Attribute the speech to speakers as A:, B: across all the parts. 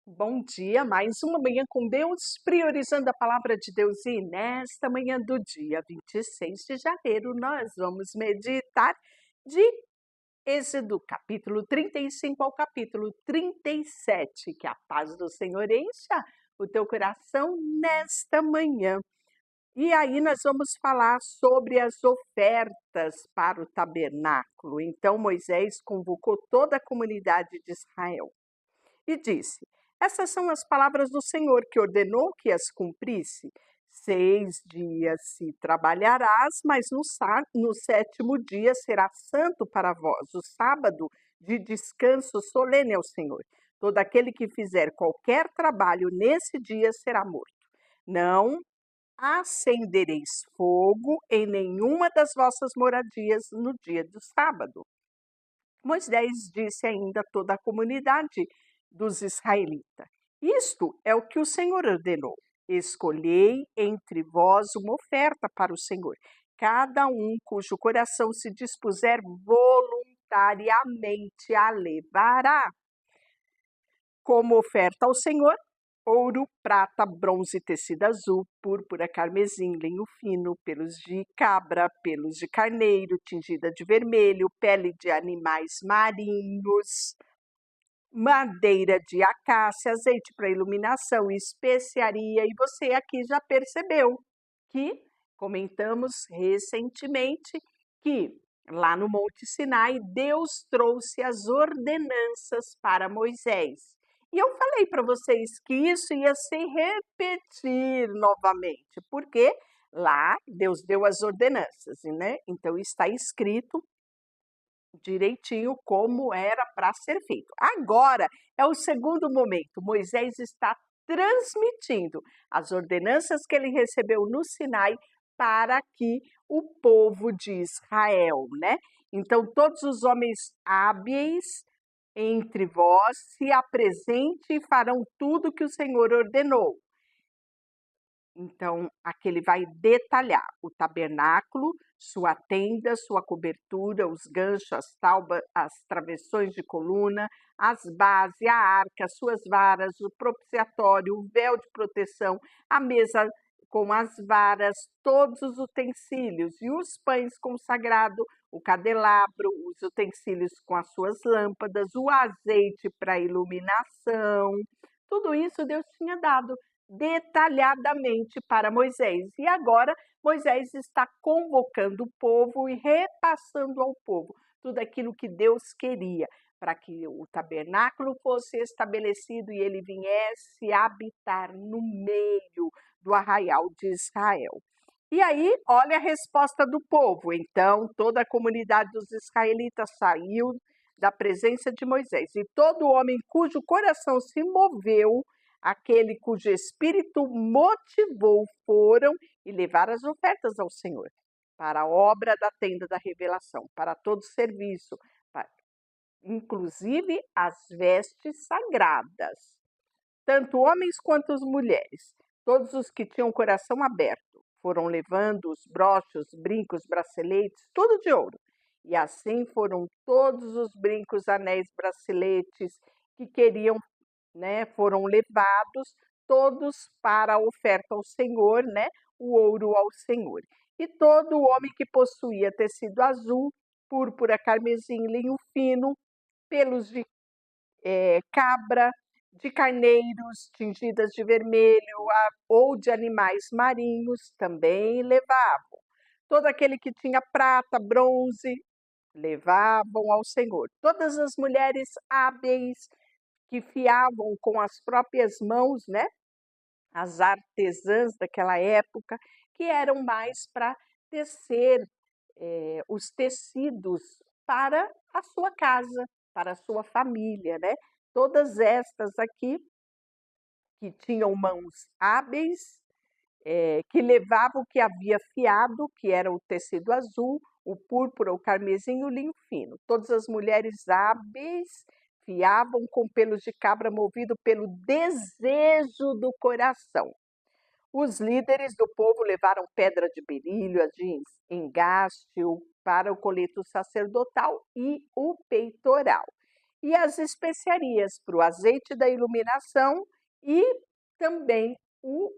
A: Bom dia, mais uma manhã com Deus, priorizando a palavra de Deus. E nesta manhã do dia 26 de janeiro, nós vamos meditar de Êxodo, capítulo 35 ao capítulo 37. Que a paz do Senhor encha o teu coração nesta manhã. E aí nós vamos falar sobre as ofertas para o tabernáculo. Então Moisés convocou toda a comunidade de Israel e disse: Essas são as palavras do Senhor que ordenou que as cumprisse. 6 dias se trabalharás, mas no sétimo dia será santo para vós, o sábado de descanso solene ao Senhor. Todo aquele que fizer qualquer trabalho nesse dia será morto. Não acendereis fogo em nenhuma das vossas moradias no dia do sábado. Moisés disse ainda a toda a comunidade dos israelitas: Isto é o que o Senhor ordenou. Escolhei entre vós uma oferta para o Senhor. Cada um cujo coração se dispuser voluntariamente a levará. Como oferta ao Senhor, ouro, prata, bronze, tecido azul, púrpura, carmesim, linho fino, pelos de cabra, pelos de carneiro, tingida de vermelho, pele de animais marinhos, madeira de acácia, azeite para iluminação, especiaria. E você aqui já percebeu que comentamos recentemente que lá no Monte Sinai, Deus trouxe as ordenanças para Moisés. E eu falei para vocês que isso ia se repetir novamente, porque lá Deus deu as ordenanças, né? Então está escrito direitinho como era para ser feito. Agora é o segundo momento. Moisés está transmitindo as ordenanças que ele recebeu no Sinai para que o povo de Israel, né? Então todos os homens hábeis entre vós se apresentem e farão tudo que o Senhor ordenou. Então, aqui ele vai detalhar o tabernáculo, sua tenda, sua cobertura, os ganchos, as travessões de coluna, as bases, a arca, suas varas, o propiciatório, o véu de proteção, a mesa com as varas, todos os utensílios e os pães consagrados, o candelabro, os utensílios com as suas lâmpadas, o azeite para iluminação. Tudo isso Deus tinha dado detalhadamente para Moisés. E agora Moisés está convocando o povo e repassando ao povo tudo aquilo que Deus queria para que o tabernáculo fosse estabelecido e ele viesse habitar no meio do arraial de Israel. E aí, olha a resposta do povo. Então, toda a comunidade dos israelitas saiu da presença de Moisés, e todo homem cujo coração se moveu, aquele cujo espírito motivou, foram e levaram as ofertas ao Senhor, para a obra da tenda da revelação, para todo serviço, inclusive as vestes sagradas. Tanto homens quanto as mulheres, todos os que tinham o coração aberto, foram levando os broches, brincos, braceletes, tudo de ouro. E assim foram todos os brincos, anéis, braceletes que queriam, né, foram levados todos para a oferta ao Senhor, né, o ouro ao Senhor. E todo homem que possuía tecido azul, púrpura, carmesim, linho fino, pelos de cabra, de carneiros tingidas de vermelho ou de animais marinhos também levavam. Todo aquele que tinha prata, bronze, levavam ao Senhor. Todas as mulheres hábeis que fiavam com as próprias mãos, né? As artesãs daquela época, que eram mais para tecer os tecidos para a sua casa, para a sua família, né? Todas estas aqui que tinham mãos hábeis, que levavam o que havia fiado, que era o tecido azul, o púrpura, o carmesim e o linho fino. Todas as mulheres hábeis fiavam com pelos de cabra movido pelo desejo do coração. Os líderes do povo levaram pedra de berílio, de engaste para o colete sacerdotal e o peitoral. e as especiarias para o azeite da iluminação e também o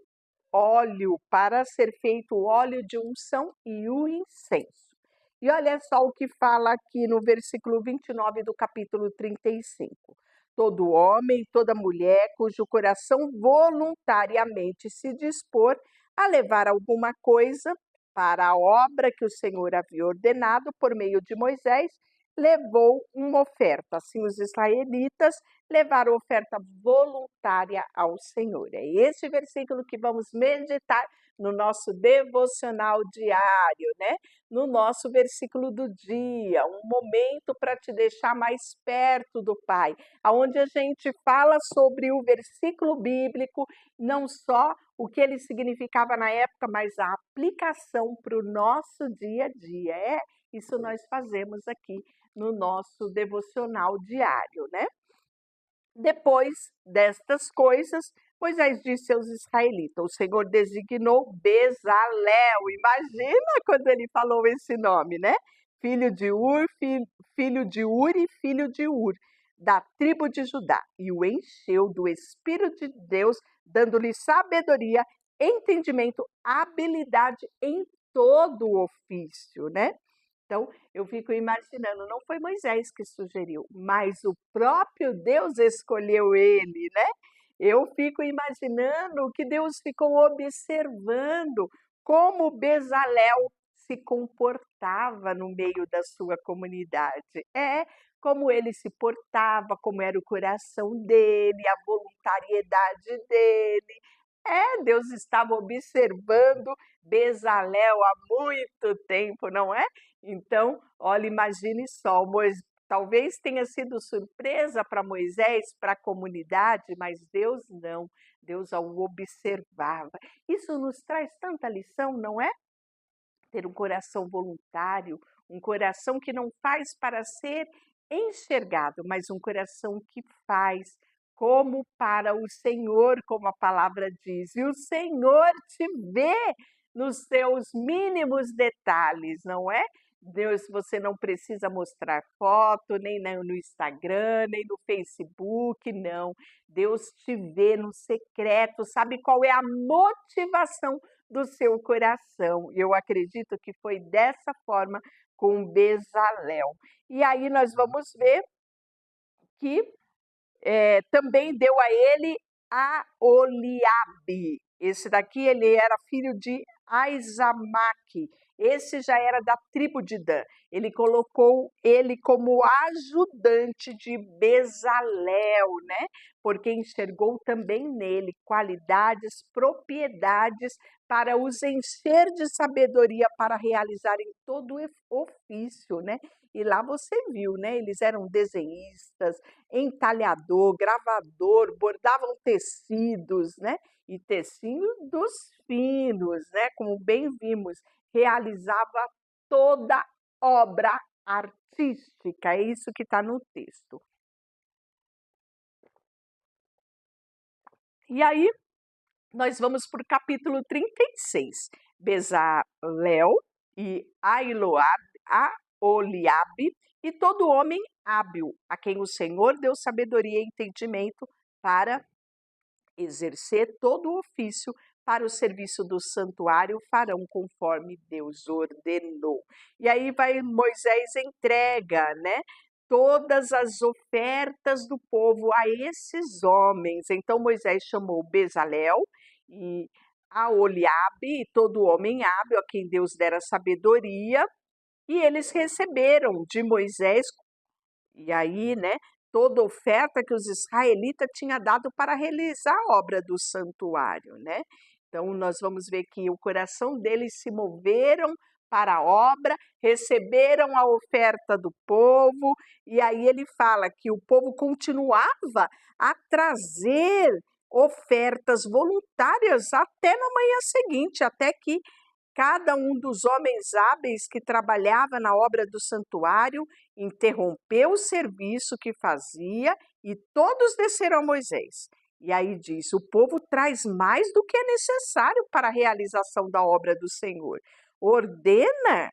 A: óleo, para ser feito o óleo de unção e o incenso. E olha só o que fala aqui no versículo 29 do capítulo 35. Todo homem, toda mulher cujo coração voluntariamente se dispor a levar alguma coisa para a obra que o Senhor havia ordenado por meio de Moisés, levou uma oferta. Assim, os israelitas levaram oferta voluntária ao Senhor. É esse versículo que vamos meditar no nosso devocional diário, né? No nosso versículo do dia, um momento para te deixar mais perto do Pai, aonde a gente fala sobre o versículo bíblico, não só o que ele significava na época, mas a aplicação para o nosso dia a dia. É isso nós fazemos aqui no nosso devocional diário, né? Depois destas coisas, Moisés disse aos israelitas: o Senhor designou Bezalel. Imagina quando ele falou esse nome, né? Filho de Ur, filho de Uri, filho de Ur, da tribo de Judá. E o encheu do Espírito de Deus, dando-lhe sabedoria, entendimento, habilidade em todo o ofício, né? Então, eu fico imaginando, não foi Moisés que sugeriu, mas o próprio Deus escolheu ele, né? Eu fico imaginando que Deus ficou observando como Bezalel se comportava no meio da sua comunidade. Como ele se portava, como era o coração dele, a voluntariedade dele. Deus estava observando Bezalel há muito tempo, não é? Então, olha, imagine só, talvez tenha sido surpresa para Moisés, para a comunidade, mas Deus não, Deus o observava. Isso nos traz tanta lição, não é? Ter um coração voluntário, um coração que não faz para ser enxergado, mas um coração que faz como para o Senhor, como a palavra diz. E o Senhor te vê nos seus mínimos detalhes, não é? Deus, você não precisa mostrar foto, nem no Instagram, nem no Facebook, não. Deus te vê no secreto, sabe qual é a motivação do seu coração. Eu acredito que foi dessa forma com Bezalel. E aí nós vamos ver que também deu a ele a Oliabe. Esse daqui ele era filho de Aizamaque. Esse já era da tribo de Dan. Ele colocou ele como ajudante de Bezalel, né? Porque enxergou também nele qualidades, propriedades para os encher de sabedoria para realizarem todo o ofício, né? E lá você viu, né? Eles eram desenhistas, entalhador, gravador, bordavam tecidos, né? E tecidos finos, né? Como bem vimos, realizava toda obra artística. É isso que está no texto. E aí, nós vamos para o capítulo 36. Bezalel e Aholiabe e todo homem hábil, a quem o Senhor deu sabedoria e entendimento para exercer todo o ofício para o serviço do santuário, farão conforme Deus ordenou. E aí Moisés entrega, né? Todas as ofertas do povo a esses homens. Então Moisés chamou Bezalel e Aholiabe e todo homem hábil a quem Deus dera sabedoria, e eles receberam de Moisés, e aí, né, toda oferta que os israelitas tinham dado para realizar a obra do santuário, né? Então, nós vamos ver que o coração deles se moveram para a obra, receberam a oferta do povo, e aí ele fala que o povo continuava a trazer ofertas voluntárias até na manhã seguinte, até que cada um dos homens hábeis que trabalhava na obra do santuário interrompeu o serviço que fazia e todos desceram a Moisés. E aí diz: o povo traz mais do que é necessário para a realização da obra do Senhor. Ordena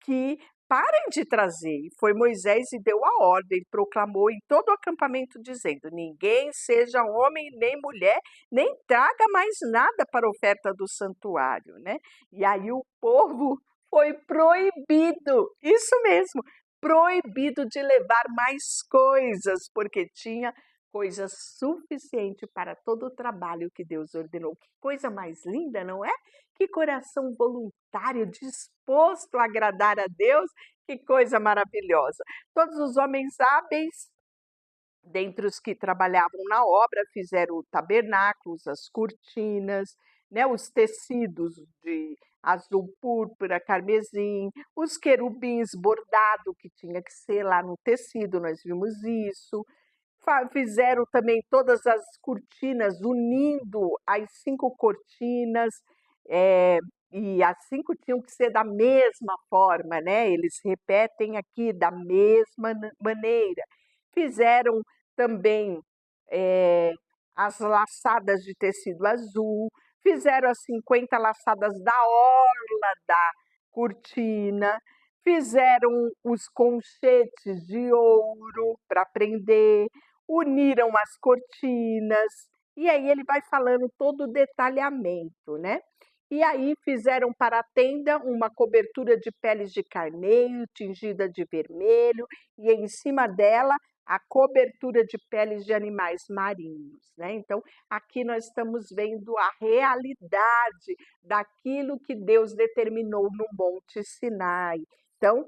A: que parem de trazer. E foi Moisés e deu a ordem, proclamou em todo o acampamento, dizendo: ninguém, seja homem nem mulher, nem traga mais nada para a oferta do santuário, né? E aí o povo foi proibido, isso mesmo, proibido de levar mais coisas, porque tinha coisa suficiente para todo o trabalho que Deus ordenou. Que coisa mais linda, não é? Que coração voluntário, disposto a agradar a Deus, que coisa maravilhosa. Todos os homens hábeis, dentre os que trabalhavam na obra, fizeram tabernáculos, as cortinas, né, os tecidos de azul púrpura, carmesim, os querubins bordado, que tinha que ser lá no tecido, nós vimos isso. Fizeram também todas as cortinas, unindo as 5 cortinas, eh, e as 5 tinham que ser da mesma forma, né, eles repetem aqui, da mesma maneira. Fizeram também, eh, as laçadas de tecido azul, fizeram as 50 laçadas da orla da cortina, fizeram os conchetes de ouro para prender, uniram as cortinas, e aí ele vai falando todo o detalhamento, né. E aí fizeram para a tenda uma cobertura de peles de carneiro tingida de vermelho, e em cima dela a cobertura de peles de animais marinhos, né. Então, aqui nós estamos vendo a realidade daquilo que Deus determinou no Monte Sinai. Então,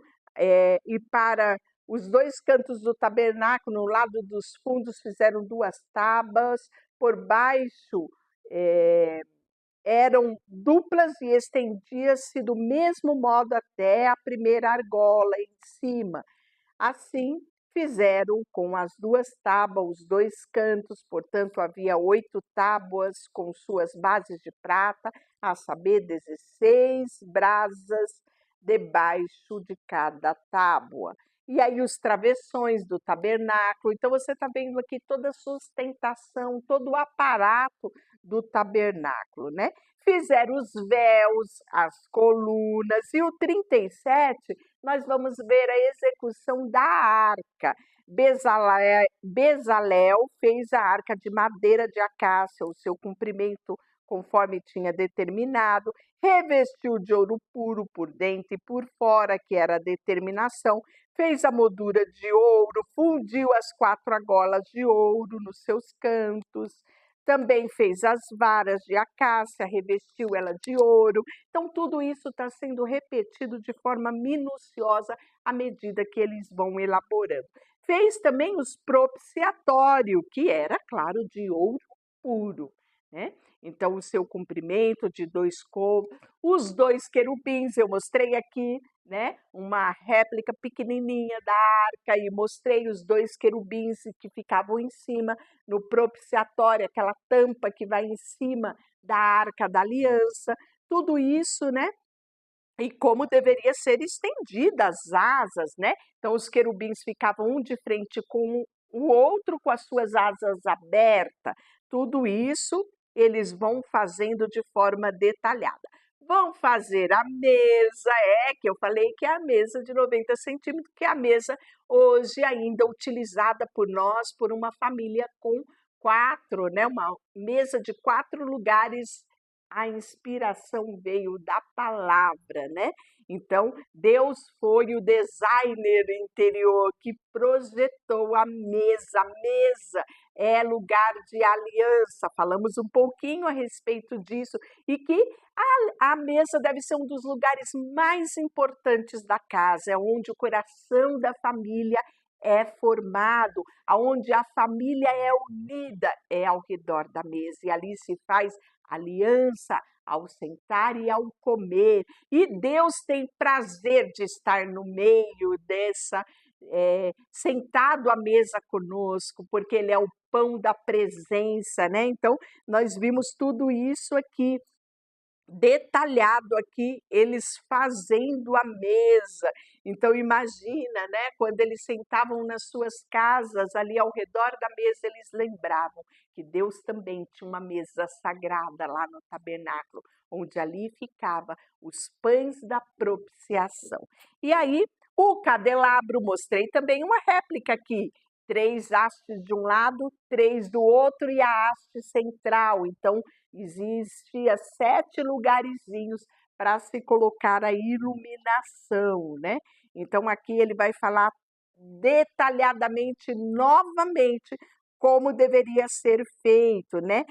A: e para os 2 cantos do tabernáculo, no lado dos fundos, fizeram 2 tábuas, por baixo, eram duplas e estendia-se do mesmo modo até a primeira argola em cima. Assim, fizeram com as 2 tábuas, os 2 cantos, portanto, havia 8 tábuas com suas bases de prata, a saber, 16 brasas debaixo de cada tábua. E aí os travessões do tabernáculo, então você está vendo aqui toda a sustentação, todo o aparato do tabernáculo, né. Fizeram os véus, as colunas, e o 37 nós vamos ver a execução da arca. Bezalel fez a arca de madeira de acácia, o seu comprimento conforme tinha determinado, revestiu de ouro puro por dentro e por fora, que era a determinação, fez a moldura de ouro, fundiu as 4 argolas de ouro nos seus cantos, também fez as varas de acácia, revestiu ela de ouro. Então, tudo isso está sendo repetido de forma minuciosa à medida que eles vão elaborando. Fez também os propiciatório, que era, claro, de ouro puro, né? Então, o seu comprimento de 2 côvados, os 2 querubins, eu mostrei aqui, né, uma réplica pequenininha da arca, e mostrei os 2 querubins que ficavam em cima no propiciatório, aquela tampa que vai em cima da arca da aliança, tudo isso, né, e como deveria ser estendida as asas, né. Então os querubins ficavam um de frente com o outro, com as suas asas abertas. Tudo isso eles vão fazendo de forma detalhada. Vão fazer a mesa, que eu falei que é a mesa de 90 centímetros, que é a mesa hoje ainda utilizada por nós, por uma família com 4, né, uma mesa de 4 lugares. A inspiração veio da palavra, né. Então, Deus foi o designer interior que projetou a mesa. A mesa é lugar de aliança, falamos um pouquinho a respeito disso, e que a mesa deve ser um dos lugares mais importantes da casa, é onde o coração da família é formado, aonde a família é unida, é ao redor da mesa, e ali se faz aliança ao sentar e ao comer. E Deus tem prazer de estar no meio dessa, sentado à mesa conosco, porque Ele é o pão da presença, né? Então, nós vimos tudo isso aqui detalhado aqui, eles fazendo a mesa. Então imagina, né, quando eles sentavam nas suas casas, ali ao redor da mesa, eles lembravam que Deus também tinha uma mesa sagrada lá no tabernáculo, onde ali ficava os pães da propiciação. E aí O candelabro, mostrei também uma réplica aqui, 3 hastes de um lado, 3 do outro e a haste central. Então, existia 7 lugarzinhos para se colocar a iluminação, né. Então aqui ele vai falar detalhadamente, novamente, como deveria ser feito, né.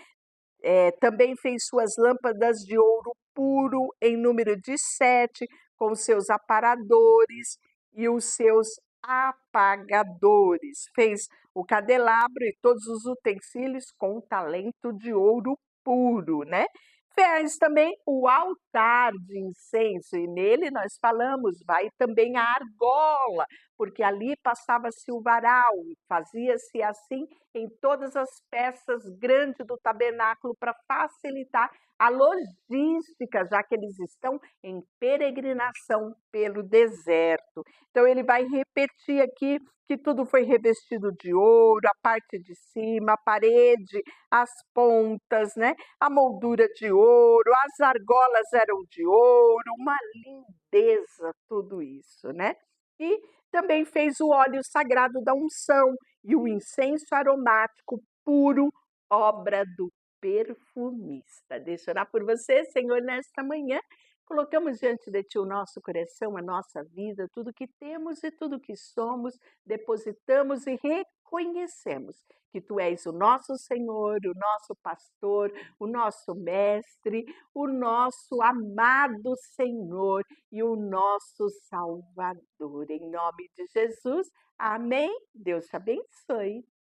A: Também fez suas lâmpadas de ouro puro em número de 7, com seus aparadores e os seus apagadores. Fez o candelabro e todos os utensílios com talento de ouro puro, né. Fez também o altar de incenso e nele nós falamos, vai também a argola, porque ali passava-se o varal, fazia-se assim em todas as peças grandes do tabernáculo para facilitar a logística, já que eles estão em peregrinação pelo deserto. Então ele vai repetir aqui que tudo foi revestido de ouro, a parte de cima, a parede, as pontas, né? A moldura de ouro, as argolas eram de ouro, uma lindeza tudo isso, né? E também fez o óleo sagrado da unção e o incenso aromático puro, obra do perfumista. Deixa eu orar por você, Senhor, nesta manhã. Colocamos diante de Ti o nosso coração, a nossa vida, tudo que temos e tudo que somos, depositamos e reconhecemos que Tu és o nosso Senhor, o nosso pastor, o nosso mestre, o nosso amado Senhor e o nosso Salvador. Em nome de Jesus, amém. Deus te abençoe.